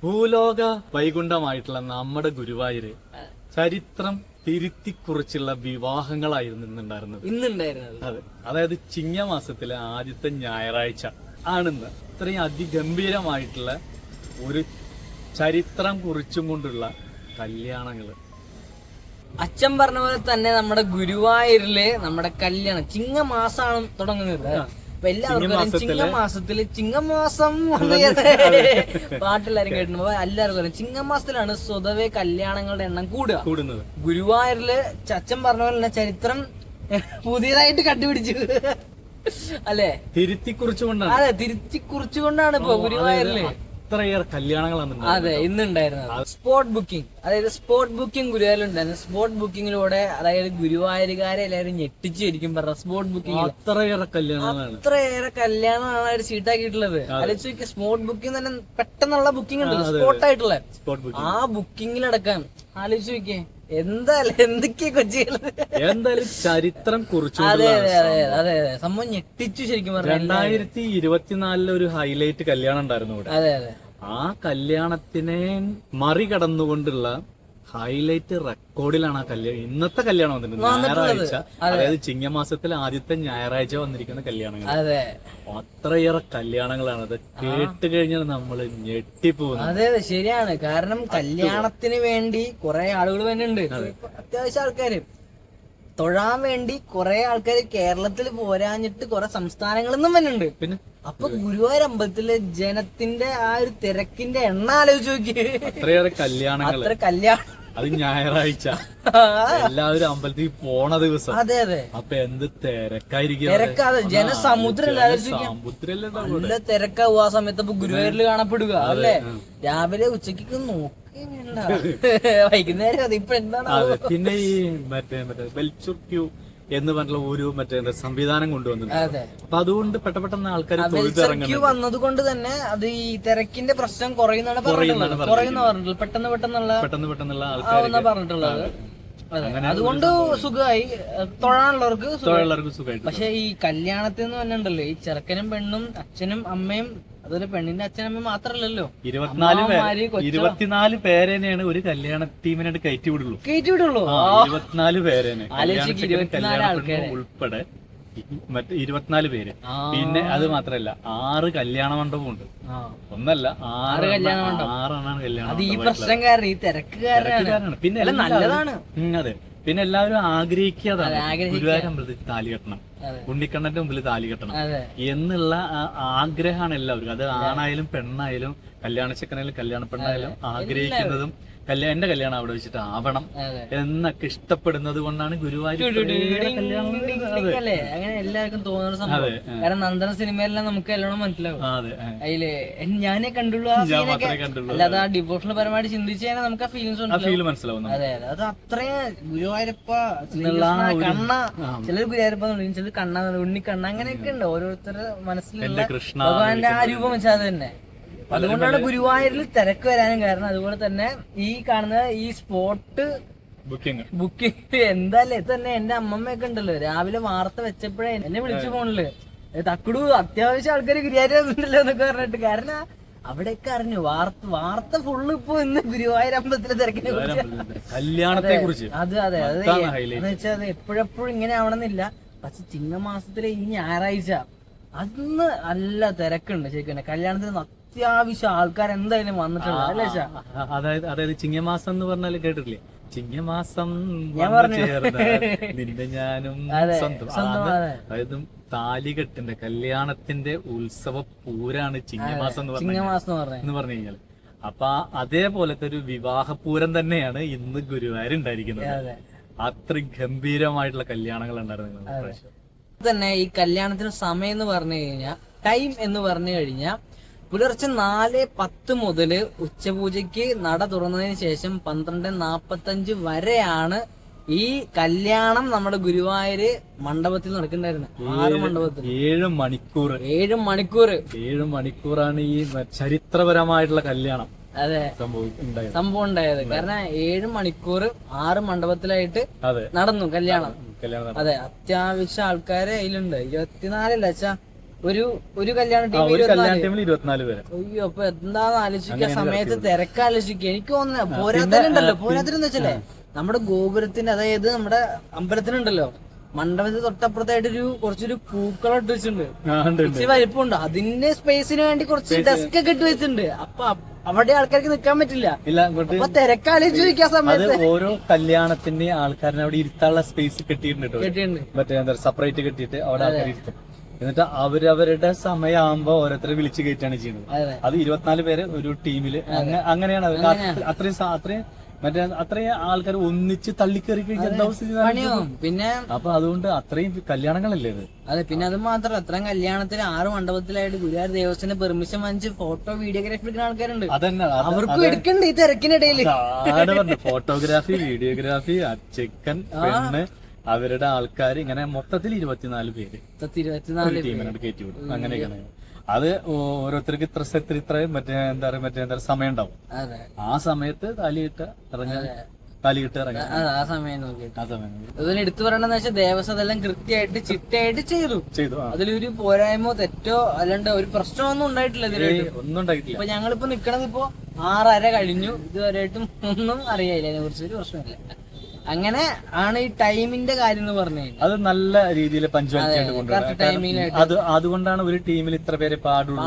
ഭൂലോക വൈകുണ്ഠമായിട്ടുള്ള നമ്മുടെ ഗുരുവായൂര് ചരിത്രം തിരുത്തിക്കുറിച്ചുള്ള വിവാഹങ്ങളായിരുന്നു ഇന്നുണ്ടായിരുന്നത്. അതെ, അതായത് ചിങ്ങമാസത്തിലെ ആദ്യത്തെ ഞായറാഴ്ച ആണെന്ന്. ഇത്രയും അതിഗംഭീരമായിട്ടുള്ള ഒരു ചരിത്രം കുറിച്ചും കൊണ്ടുള്ള കല്യാണങ്ങള്. അച്ഛൻ പറഞ്ഞ പോലെ തന്നെ നമ്മുടെ ഗുരുവായൂരില് നമ്മുടെ കല്യാണം ചിങ്ങമാസമാണ് തുടങ്ങുന്നത്. അപ്പൊ എല്ലാവർക്കും ചിങ്ങമാസത്തില് ചിങ്ങമാസം പാട്ടെല്ലാരും കേട്ടിട്ടുണ്ട്. എല്ലാവർക്കും അറിയാം ചിങ്ങമാസത്തിലാണ് സ്വതവേ കല്യാണങ്ങളുടെ എണ്ണം കൂടുന്നത്. ഗുരുവായൂരില് അച്ഛൻ പറഞ്ഞ പോലെ തന്നെ ചരിത്രം പുതിയതായിട്ട് കണ്ടുപിടിച്ചു അല്ലെ, തിരുത്തിക്കുറിച്ചുകൊണ്ടാണ്. അതെ, തിരുത്തിക്കുറിച്ചുകൊണ്ടാണ് ഇപ്പൊ ഗുരുവായൂരില് അത്രയേറെ കല്യാണങ്ങളാണ്. അതെ, ഇന്നുണ്ടായിരുന്നത് സ്പോട്ട് ബുക്കിംഗ്. അതായത് സ്പോട്ട് ബുക്കിംഗ് ഗുരുവായൂരിലുണ്ടായിരുന്നു. സ്പോട്ട് ബുക്കിങ്ങിലൂടെ അതായത് ഗുരുവായൂരുകാരെ എല്ലാവരും ഞെട്ടിച്ചു ശരിക്കും പറഞ്ഞ സ്പോട്ട് ബുക്കിംഗ്. അത്രയേറെ കല്യാണമാണ് അവർ സീറ്റാക്കിയിട്ടുള്ളത്. അല്ലെങ്കിൽ സ്പോട്ട് ബുക്കിംഗ് തന്നെ പെട്ടെന്നുള്ള ബുക്കിംഗ് ഉണ്ടല്ലോ, സ്പോട്ടായിട്ടുള്ള ആ ബുക്കിങ്ങിലടക്കാൻ ആലോചിച്ച് നോക്കിയേ. എന്തൊക്കെയാ കൊച്ചികൾ, എന്തായാലും ചരിത്രം കുറിച്ചു. അതെ അതെ അതെ അതെ അതെ, സംഭവം ഞെട്ടിച്ചു ശരിക്കും പറഞ്ഞാൽ. 2024 ഒരു ഹൈലൈറ്റ് കല്യാണം ഉണ്ടായിരുന്നു ഇവിടെ. അതെ അതെ, ആ കല്യാണത്തിനെ മറികടന്നുകൊണ്ടുള്ള ഹൈലൈറ്റ് റെക്കോർഡിലാണ് ആ കല്യാണം. ഇന്നത്തെ കല്യാണം വന്നിട്ടുണ്ട് ഞായറാഴ്ച, അതായത് ചിങ്ങമാസത്തിൽ ആദ്യത്തെ ഞായറാഴ്ച വന്നിരിക്കുന്ന കല്യാണങ്ങൾ. അതെ, അത്രയേറെ കല്യാണങ്ങളാണ്. അത് കേട്ട് കഴിഞ്ഞാൽ നമ്മൾ ഞെട്ടിപ്പോകുന്നു. അതെ അതെ, ശരിയാണ്. കാരണം കല്യാണത്തിന് വേണ്ടി കുറെ ആളുകൾ വരുന്നുണ്ട്. അത്യാവശ്യം ആൾക്കാര് തൊഴാൻ വേണ്ടി കുറെ ആൾക്കാർ കേരളത്തിൽ പോരാഞ്ഞിട്ട് കുറെ സംസ്ഥാനങ്ങളിൽ നിന്നും വരുന്നുണ്ട്. പിന്നെ അപ്പൊ ഗുരുവായൂർ അമ്പലത്തിലെ ജനത്തിന്റെ ആ ഒരു തിരക്കിന്റെ എണ്ണ ആലോചിച്ച് നോക്കിയേ. അത്രയേറെ കല്യാണങ്ങൾ, അത്ര കല്യാണം, അത് ഞായറാഴ്ച എല്ലാവരും അമ്പലത്തിൽ പോണ ദിവസം. അതെ അതെ, അപ്പൊ എന്ത് തിരക്കായിരിക്കും. തിരക്കാതെ ജനസമുദ്രം നല്ല തിരക്കാവും ആ സമയത്ത്. അപ്പൊ ഗുരുവായൂരിൽ കാണപ്പെടുക അല്ലെ, രാവിലെ ഉച്ചക്ക് നോക്കി വൈകുന്നേരം അത് ഇപ്പൊ എന്താണ്. പിന്നെ ഈ മറ്റേ വെൽച്ചുർ ക്യൂ എന്ന് പറഞ്ഞ ഒരു മറ്റേ സംവിധാനം കൊണ്ടുവന്നിട്ടുണ്ട്. അപ്പൊ അതുകൊണ്ട് പെട്ടെന്ന് ആൾക്കാർ വന്നത് കൊണ്ട് തന്നെ അത് ഈ തിരക്കിന്റെ പ്രശ്നം കുറയുന്നതാണ് പറഞ്ഞിട്ടുള്ളത്. പെട്ടെന്നുള്ള ആൾക്കാർ പറഞ്ഞിട്ടുള്ളത്. അതുകൊണ്ട് സുഖമായി തൊഴാനുള്ളവർക്ക് സുഖമായി. പക്ഷെ ഈ കല്യാണത്തിൽ എന്ന് പറഞ്ഞിട്ടുണ്ടല്ലോ, ഈ ചെറുക്കനും പെണ്ണും അച്ഛനും അമ്മയും അതുപോലെ പെണ്ണിന്റെ അച്ഛനമ്മ മാത്രല്ലല്ലോ, 24 പേരെയാണ് ഒരു കല്യാണ ടീമിനായിട്ട് കയറ്റി വിടുള്ളൂ. 24 പേരെയാണ് ഉൾപ്പെടെ മറ്റേ 24 പേര്. പിന്നെ അത് മാത്രല്ല 6 കല്യാണ മണ്ഡപമുണ്ട്. ഒന്നല്ല 6 കല്യാണ മണ്ഡപം. ഈ പ്രശ്നം കാരണം, ഈ തിരക്ക് കാരണം. പിന്നെ നല്ലതാണ്. അതെ, പിന്നെ എല്ലാവരും ആഗ്രഹിക്കാതാണ് ഗുരുവായൂർ അമ്പലത്തിൽ താലി കെട്ടണം, ഉണ്ണിക്കണ്ണന്റെ മുമ്പിൽ താലി കെട്ടണം എന്നുള്ള ആഗ്രഹമാണ് എല്ലാവർക്കും. അത് ആണായാലും പെണ്ണായാലും കല്യാണ ചെക്കനായാലും കല്യാണ പെണ്ണായാലും ആഗ്രഹിക്കുന്നതും എന്റെ കല്യാണം അവിടെ വെച്ചിട്ട് ആവണം എന്നൊക്കെ ഇഷ്ടപ്പെടുന്നത് കൊണ്ടാണ് ഗുരുവായൂർ അങ്ങനെ എല്ലാവർക്കും തോന്നുന്ന സംഭവം. കാരണം നന്ദന സിനിമയെല്ലാം നമുക്ക് എല്ലാം മനസ്സിലാവും. അതില് ഞാനേ കണ്ടുള്ളൂ ആ സീനൊക്കെ, അല്ലാതെ ആ ഡിവോഷണൽ പരമായിട്ട് ചിന്തിച്ചു കഴിഞ്ഞാൽ നമുക്ക് ആ ഫീലിംഗ്സ് മനസ്സിലാവും. അതെ അതെ, അത് അത്രയും ഗുരുവായൂരപ്പ കണ്ണ, ചിലർ ഗുരുവായൂരപ്പ, ചിലർ കണ്ണ, ഉണ്ണിക്കണ്ണ, അങ്ങനെയൊക്കെ ഉണ്ട് ഓരോരുത്തരുടെ മനസ്സിലുള്ള ഭഗവാന്റെ ആ രൂപം വെച്ചാൽ തന്നെ. അതുകൊണ്ടാണ് ഗുരുവായൂരിൽ തിരക്ക് വരാനും കാരണം. അതുപോലെ തന്നെ ഈ കാണുന്ന ഈ സ്പോട്ട് ബുക്കിംഗ് എന്തായാലും തന്നെ എന്റെ അമ്മമ്മയൊക്കെ ഉണ്ടല്ലോ, രാവിലെ വാർത്ത വെച്ചപ്പോഴേ എന്നെ വിളിച്ചു ഫോണില്, തക്കുടു അത്യാവശ്യം ആൾക്കാർ ഗുരുവായൂർ വന്നിട്ടല്ലോ എന്നൊക്കെ പറഞ്ഞിട്ട്. കാരണം അവിടെയൊക്കെ അറിഞ്ഞു വാർത്ത ഫുള്ള് ഇപ്പൊ ഇന്ന് ഗുരുവായൂർ അമ്പലത്തിലെ തിരക്കിനെ കുറിച്ച്. അത് അതെ, അത് എന്ന് വെച്ചാൽ അത് എപ്പോഴെപ്പോഴും ഇങ്ങനെ ആവണമെന്നില്ല. പക്ഷെ ചിങ്ങമാസത്തിലെ ഈ ഞായറാഴ്ച അന്ന് നല്ല തിരക്കുണ്ട് ശരിക്കും. കല്യാണത്തിന് അത്യാവശ്യം ആൾക്കാർ എന്തായാലും വന്നിട്ടുണ്ട് അല്ലേ? അതായത് ചിങ്ങമാസം എന്ന് പറഞ്ഞാല് കേട്ടിട്ടില്ലേ, ചിങ്ങമാസം നിന്റെ ഞാനും സ്വന്തം. അതായത് താലികെട്ടിന്റെ കല്യാണത്തിന്റെ ഉത്സവ പൂരാണ് ചിങ്ങമാസം എന്ന് പറഞ്ഞു കഴിഞ്ഞാൽ. അപ്പൊ അതേപോലത്തെ ഒരു വിവാഹപൂരം തന്നെയാണ് ഇന്ന് ഗുരുവായൂർ ഉണ്ടായിരിക്കുന്നത്. അത്ര ഗംഭീരമായിട്ടുള്ള കല്യാണങ്ങൾ ഉണ്ടായിരുന്നു തന്നെ. ഈ കല്യാണത്തിന് സമയം എന്ന് പറഞ്ഞു കഴിഞ്ഞാൽ, ടൈം എന്ന് പറഞ്ഞു കഴിഞ്ഞാൽ പുലർച്ചെ 4:10 മുതല് ഉച്ചപൂജയ്ക്ക് നട തുറന്നതിന് ശേഷം 12:45 വരെയാണ് ഈ കല്യാണം നമ്മുടെ ഗുരുവായൂര് മണ്ഡപത്തിൽ നടക്കുന്നുണ്ടായിരുന്നു. 6 മണ്ഡപത്തിൽ 7 മണിക്കൂറാണ് ഈ ചരിത്രപരമായിട്ടുള്ള കല്യാണം. അതെ, സംഭവം ഉണ്ടായത്. കാരണം 7 മണിക്കൂർ 6 മണ്ഡപത്തിലായിട്ട് നടന്നു കല്യാണം. അതെ, അത്യാവശ്യം ആൾക്കാര് അതിലുണ്ട്. 24 അച്ഛാ ഒരു കല്യാണ ടീം ടീമിൽ 24 പേര്. അയ്യോ, അപ്പൊ എന്താന്ന് ആലോചിക്കുക, സമയത്ത് തിരക്കാലോചിക്കുക. എനിക്ക് തോന്നുന്നു പോരാത്തരുണ്ടല്ലോ, പോരാത്തരെന്ന് വെച്ചല്ലേ നമ്മുടെ ഗോപുരത്തിന്റെ, അതായത് നമ്മുടെ അമ്പലത്തിനുണ്ടല്ലോ, മണ്ഡപത്തിൽ തൊട്ടപ്പുറത്തായിട്ട് കുറച്ചൊരു പൂക്കളം ഇട്ട് വെച്ചിട്ടുണ്ട്, കുറച്ച് വലിപ്പമുണ്ട്. അതിന്റെ സ്പേസിന് വേണ്ടി കുറച്ച് ഡെസ്ക് ഒക്കെ ഇട്ട് വെച്ചിട്ടുണ്ട്. അപ്പൊ അവിടെ ആൾക്കാർക്ക് നിൽക്കാൻ പറ്റില്ല. അപ്പൊ തിരക്കാലോചിച്ച് ചോദിക്കാൻ സമയത്ത് ഓരോ കല്യാണത്തിന്റെ ആൾക്കാരനെ അവിടെ ഇരുത്താനുള്ള സ്പേസ് കെട്ടിയിട്ടുണ്ട്, മറ്റേ എന്താ സെപ്പറേറ്റ് കെട്ടിയിട്ട് അവിടെ ആൾക്കാർ ഇരുത്തും. എന്നിട്ട് അവരവരുടെ സമയമാകുമ്പോ ഓരോരുത്തരെ വിളിച്ചു കയറ്റാണ് ചെയ്യുന്നത്. അത് 24 പേര് ഒരു ടീമില്, അങ്ങനെയാണ്. അത്രയും മറ്റേ അത്രയും ആൾക്കാർ ഒന്നിച്ച് തള്ളിക്കറി കഴിഞ്ഞാൽ പിന്നെ അപ്പൊ അതുകൊണ്ട് അത്രയും കല്യാണങ്ങളല്ലേ ഇത്. അതെ, പിന്നെ അത് മാത്രം അത്രയും കല്യാണത്തിന് 6 മണ്ഡപത്തിലായിട്ട് ഗുരുവായൂർ ദേവസ്ഥത്തിന്റെ പെർമിഷൻ വാങ്ങിച്ച് ഫോട്ടോ വീഡിയോഗ്രാഫി എടുക്കുന്ന ആൾക്കാരുണ്ട്. അതന്നെ അവർക്കും എടുക്കണ്ട് ഈ തിരക്കിനിടയിൽ. ഫോട്ടോഗ്രാഫി, വീഡിയോഗ്രാഫി, ചെക്കൻ, പെണ്ണ്, അവരുടെ ആൾക്കാർ, ഇങ്ങനെ മൊത്തത്തിൽ 24 പേര് ടീമിനോട് കയറ്റി വിടും. അങ്ങനെയൊക്കെയാണ്. അത് ഓരോരുത്തർക്ക് ഇത്ര മറ്റേ എന്താ പറയാ സമയം ഉണ്ടാവും. ആ സമയത്ത് താലിയിട്ട് ഇറങ്ങാൻ ആ സമയം നോക്കിയിട്ട് അതുപോലെ എടുത്തു പറയണെന്ന് വെച്ചാൽ ദേവസ്വം അതെല്ലാം കൃത്യമായിട്ട് ചിട്ടയായിട്ട് ചെയ്തു. അതിലൊരു പോരായ്മോ തെറ്റോ അല്ലാണ്ട് ഒരു പ്രശ്നമൊന്നും ഉണ്ടായിട്ടില്ല ഇതിലായിട്ട്, ഒന്നും ഉണ്ടായിട്ടില്ല. ഇപ്പൊ ഞങ്ങളിപ്പോ നിക്കണത് ഇപ്പോ 6:30 കഴിഞ്ഞു, ഇതുവരെയായിട്ടും ഒന്നും അറിയായില്ല, അതിനെ കുറിച്ച് ഒരു പ്രശ്നമില്ല. അങ്ങനെ ആണ് ഈ ടൈമിന്റെ കാര്യം എന്ന് പറഞ്ഞു കഴിഞ്ഞാൽ അത് നല്ല രീതിയിൽ പഞ്ച്വാലിറ്റി ആയിട്ട് കൊണ്ടുപോകും. അതുകൊണ്ടാണ് ഒരു ടീമിൽ ഇത്ര പേരെ പാടുള്ളൂ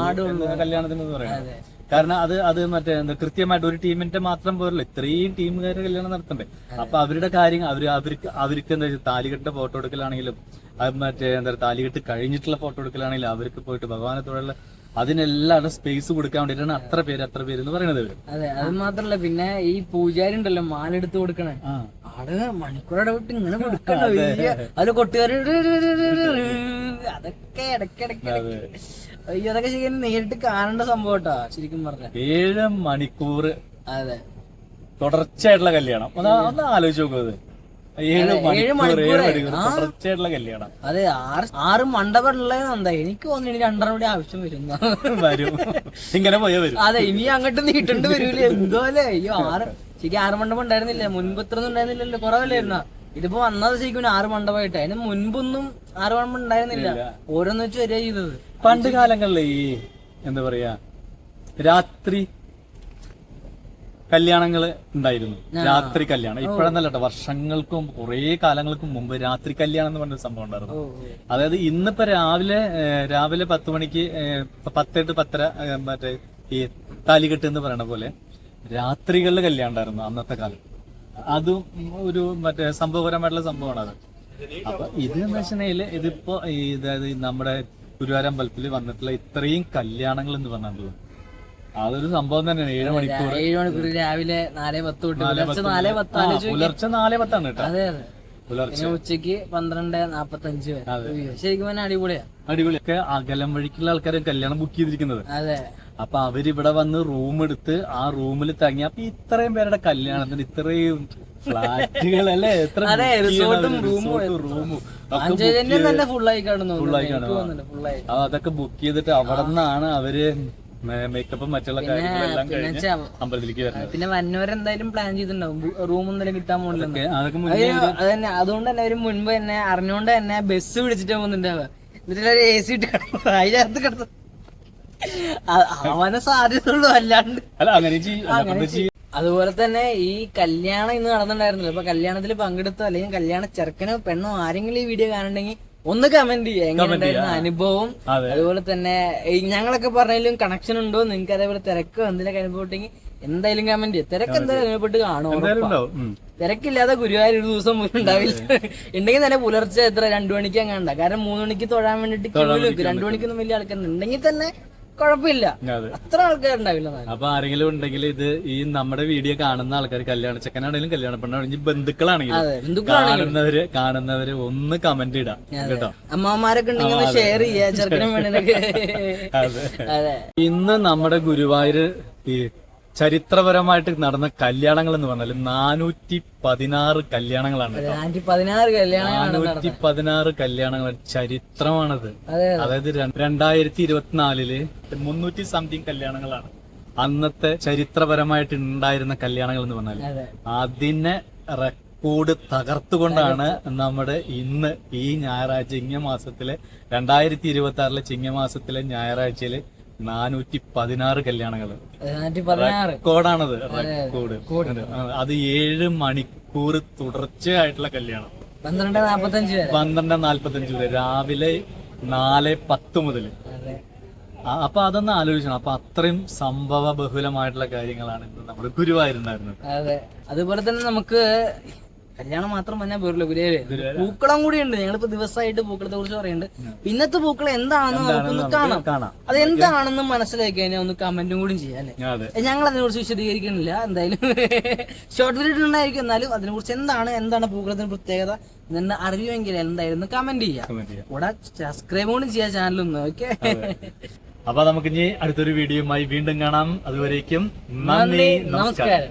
കല്യാണത്തിന് പറയുന്നത്. കാരണം അത് മറ്റേ എന്താ കൃത്യമായിട്ട് ഒരു ടീമിന്റെ മാത്രം പോരല്ലോ, ഇത്രയും ടീമുകാരെ കല്യാണം നടത്തണ്ടേ. അപ്പൊ അവരുടെ കാര്യം അവർക്ക് എന്താ വെച്ചാൽ താലികെട്ട ഫോട്ടോ എടുക്കലാണെങ്കിലും മറ്റേ എന്താ താലികെട്ട് കഴിഞ്ഞിട്ടുള്ള ഫോട്ടോ എടുക്കലാണെങ്കിലും അവർക്ക് പോയിട്ട് ഭഗവാനത്തോടുള്ള അതിനെല്ലാം സ്പേസ് കൊടുക്കാൻ വേണ്ടിട്ടാണ് അത്ര പേര് എന്ന് പറയുന്നത്. അതെ, അത് മാത്രല്ല പിന്നെ ഈ പൂജാരി ഉണ്ടല്ലോ മാലെടുത്ത് കൊടുക്കണേ, ആടെ മണിക്കൂറോടെ വിട്ട് ഇങ്ങനെ കൊടുക്കണോ, അത് കൊട്ടുകാർ അതൊക്കെ ഇടയ്ക്കിടയ്ക്ക് അയ്യോ, അതൊക്കെ ശരിക്കും നേരിട്ട് കാണേണ്ട സംഭവം കേട്ടോ. ശരിക്കും പറഞ്ഞ 7 മണിക്കൂർ അതെ തുടർച്ചയായിട്ടുള്ള കല്യാണം, ഒന്ന് ആലോചിച്ച് നോക്കുന്നത്. 7 മണിക്കൂർ തുടർച്ചയായിട്ടുള്ള കല്യാണം. അതെ, 6 മണ്ഡപമുള്ളത് എന്താ എനിക്ക് തോന്നുന്നു ഇനി 2 കൂടി ആവശ്യം വരും. ഇങ്ങനെ പോയാ വരും. അതെ, ഇനി അങ്ങോട്ട് നീട്ടേണ്ടി വരൂലേ എന്തോ അല്ലേ. അയ്യോ, 6 മണ്ഡപം ഉണ്ടായിരുന്നില്ല, മുൻപ് ഇത്രയൊന്നും ഉണ്ടായിരുന്നില്ലല്ലോ, കുറവല്ലായിരുന്ന. ഇതിപ്പോ വന്നത് ശരിക്കും 6 മണ്ഡപമായിട്ട്. അതിന് മുൻപൊന്നും 6 മണ്ഡപം ഉണ്ടായിരുന്നില്ല, ഓരോന്ന് വെച്ച് വരിക ചെയ്തത്. പണ്ട് കാലങ്ങളിലെ ഈ എന്താ പറയാ രാത്രി കല്യാണങ്ങള് ഉണ്ടായിരുന്നു, രാത്രി കല്യാണം. ഇപ്പോഴെന്നല്ല കേട്ടോ, വർഷങ്ങൾക്കും കുറെ കാലങ്ങൾക്കും മുമ്പ് രാത്രി കല്യാണം എന്ന് പറഞ്ഞൊരു സംഭവം ഉണ്ടായിരുന്നു. അതായത് ഇന്നിപ്പോ രാവിലെ 10 മണിക്ക് 10 to 10:30 മറ്റേ ഈ താലികെട്ട് എന്ന് പറയണ പോലെ രാത്രികളിൽ കല്യാണം ഉണ്ടായിരുന്നു അന്നത്തെ കാലം. അതും ഒരു മറ്റേ സംഭവപരമായിട്ടുള്ള സംഭവമാണ് അത്. അപ്പൊ ഇത് എന്ന് വെച്ചിട്ടുണ്ടെങ്കിൽ ഇതിപ്പോ അതായത് നമ്മുടെ ഗുരുവായൂർ അമ്പലത്തിൽ വന്നിട്ടുള്ള ഇത്രയും കല്യാണങ്ങൾ എന്ന് പറഞ്ഞാൽ അതൊരു സംഭവം തന്നെയാണ്. 7 മണിക്കൂർ രാവിലെ 4:10 പുലർച്ചെ 4:10 കേട്ടോ. അതെ അതെ, പുലർച്ചെ ഉച്ചക്ക് 12:45 വരെ. ശരിക്കും അടിപൊളിയൊക്കെ അകലം വഴിക്കുള്ള ആൾക്കാരെ കല്യാണം ബുക്ക് ചെയ്തിരിക്കുന്നത്. അതെ, അപ്പൊ അവരിവിടെ വന്ന് റൂം എടുത്ത് ആ റൂമിൽ തങ്ങി. അപ്പൊ ഇത്രയും പേരുടെ കല്യാണത്തിന് ഇത്രയും ഫ്ലാറ്റുകളല്ലേ, അതൊക്കെ ബുക്ക് ചെയ്തിട്ട് അവിടെ നിന്നാണ് അവര് മേക്കപ്പും മറ്റുള്ള കാര്യങ്ങളെല്ലാം കഴിഞ്ഞ് അമ്പലത്തിലേക്ക് വരുന്നത്. പിന്നെ വന്നവരെന്തായാലും പ്ലാൻ ചെയ്തിട്ടുണ്ടാവും റൂം എന്തെങ്കിലും കിട്ടാൻ പോകില്ല. അതന്നെ, അതുകൊണ്ട് തന്നെ അവര് മുൻപ് തന്നെ അറിഞ്ഞുകൊണ്ട് തന്നെ ബസ് പിടിച്ചിട്ട് പോകുന്നുണ്ടാവുക. എന്നിട്ട് AC ഇട്ട് കിടക്കും, അതിനകത്ത് കിടന്നു അവനെ സാധ്യതയുള്ളൂ, അല്ലാണ്ട് അതുപോലെ തന്നെ ഈ കല്യാണം ഇന്ന് നടന്നിട്ടുണ്ടായിരുന്നില്ല. ഇപ്പൊ കല്യാണത്തിൽ പങ്കെടുത്തോ അല്ലെങ്കിൽ കല്യാണ ചെറുക്കനോ പെണ്ണോ ആരെങ്കിലും ഈ വീഡിയോ കാണുന്നുണ്ടെങ്കിൽ ഒന്ന് കമന്റ് ചെയ്യുക, എങ്ങനെയുണ്ടായിരുന്ന അനുഭവം. അതുപോലെ തന്നെ ഞങ്ങളൊക്കെ പറഞ്ഞാലും കണക്ഷൻ ഉണ്ടോ, നിങ്ങൾക്ക് അതേപോലെ തിരക്കോ എന്തെങ്കിലും അനുഭവപ്പെട്ടെങ്കിൽ എന്തായാലും കമന്റ് ചെയ്യുക. തിരക്ക് എന്തായാലും അനുഭവപ്പെട്ട് കാണും. തിരക്കില്ലാതെ ഗുരുവായൂർ ഒരു ദിവസം പോലും ഉണ്ടാവില്ല. ഉണ്ടെങ്കിൽ തന്നെ പുലർച്ചെ 2 മണിക്ക് അങ്ങാണ്ട. കാരണം 3 മണിക്ക് തൊഴാൻ വേണ്ടിട്ട് 2 മണിക്കൊന്നും വലിയ ആൾക്കാരുണ്ടെങ്കിൽ തന്നെ കുഴപ്പമില്ല, അത്ര ആൾക്കാരുണ്ടാവില്ല. അപ്പൊ ആരെങ്കിലും ഉണ്ടെങ്കിൽ ഇത് ഈ നമ്മുടെ വീഡിയോ കാണുന്ന ആൾക്കാർ, കല്യാണ ചെക്കനാണെങ്കിലും കല്യാണ പെണ്ണാണെങ്കിലും ബന്ധുക്കളാണെങ്കിലും കാണുന്നവര് ഒന്ന് കമന്റ് ഇടാം കേട്ടോ. അമ്മമാരൊക്കെ ഉണ്ടെങ്കിൽ ഷെയർ ചെയ്യാ, ചെറുക്കനും വേണനൊക്കെ. ഇന്ന് നമ്മുടെ ഗുരുവായൂർ ഈ ചരിത്രപരമായിട്ട് നടന്ന കല്യാണങ്ങൾ എന്ന് പറഞ്ഞാൽ 416 കല്യാണങ്ങളാണ്. 416 കല്യാണങ്ങൾ, ചരിത്രമാണത്. അതായത് 2024 300 സംതിങ് കല്യാണങ്ങളാണ് അന്നത്തെ ചരിത്രപരമായിട്ട് ഉണ്ടായിരുന്ന കല്യാണങ്ങൾ എന്ന് പറഞ്ഞാൽ. അതിനെ റെക്കോർഡ് തകർത്തുകൊണ്ടാണ് നമ്മുടെ ഇന്ന് ഈ ഞായറാഴ്ച ചിങ്ങമാസത്തിലെ 2026 ചിങ്ങമാസത്തിലെ ഞായറാഴ്ചയില് 416 കല്യാണങ്ങള് റെക്കോർഡാണത്. റെക്കോർഡ് അത് 7 മണിക്കൂർ തുടർച്ചയായിട്ടുള്ള കല്യാണം. 12:45 വരെ രാവിലെ 4:10 മുതൽ. അപ്പൊ അതൊന്ന് ആലോചിക്കണം. അപ്പൊ അത്രയും സംഭവ ബഹുലമായിട്ടുള്ള കാര്യങ്ങളാണ് ഇന്ന് നമ്മുടെ ഗുരുവായൂരുണ്ടായിരുന്നത്. അതെ, അതുപോലെ തന്നെ നമുക്ക് കല്യാണം മാത്രം പറഞ്ഞാൽ പോരല്ലോ, പൂക്കളം കൂടി ഉണ്ട്. ഞങ്ങളിപ്പോ ദിവസമായിട്ട് പൂക്കളത്തെ കുറിച്ച് പറയുന്നുണ്ട്. പിന്നത്തെ പൂക്കളം എന്താണെന്ന് നമുക്കൊന്ന് കാണാം. അത് എന്താണെന്ന് മനസ്സിലാക്കി കഴിഞ്ഞാൽ ഒന്ന് കമന്റും കൂടി ചെയ്യാം അല്ലെ. ഞങ്ങൾ അതിനെ കുറിച്ച് വിശദീകരിക്കുന്നില്ല, എന്തായാലും ഷോർട്ട് വീഡിയോ ഉണ്ടായിരിക്കും. എന്നാലും അതിനെ കുറിച്ച് എന്താണ് പൂക്കളത്തിന് പ്രത്യേകത എന്ന് അറിയുമെങ്കിൽ എന്തായാലും കമന്റ് ചെയ്യാം. കൂടെ സബ്സ്ക്രൈബ് കൂടി ചെയ്യാം ചാനലൊന്ന്. ഓക്കെ, അപ്പൊ നമുക്ക് ഇനി അടുത്തൊരു വീഡിയോയുമായി വീണ്ടും കാണാം. അതുവരേക്കും നന്ദി, നമസ്കാരം.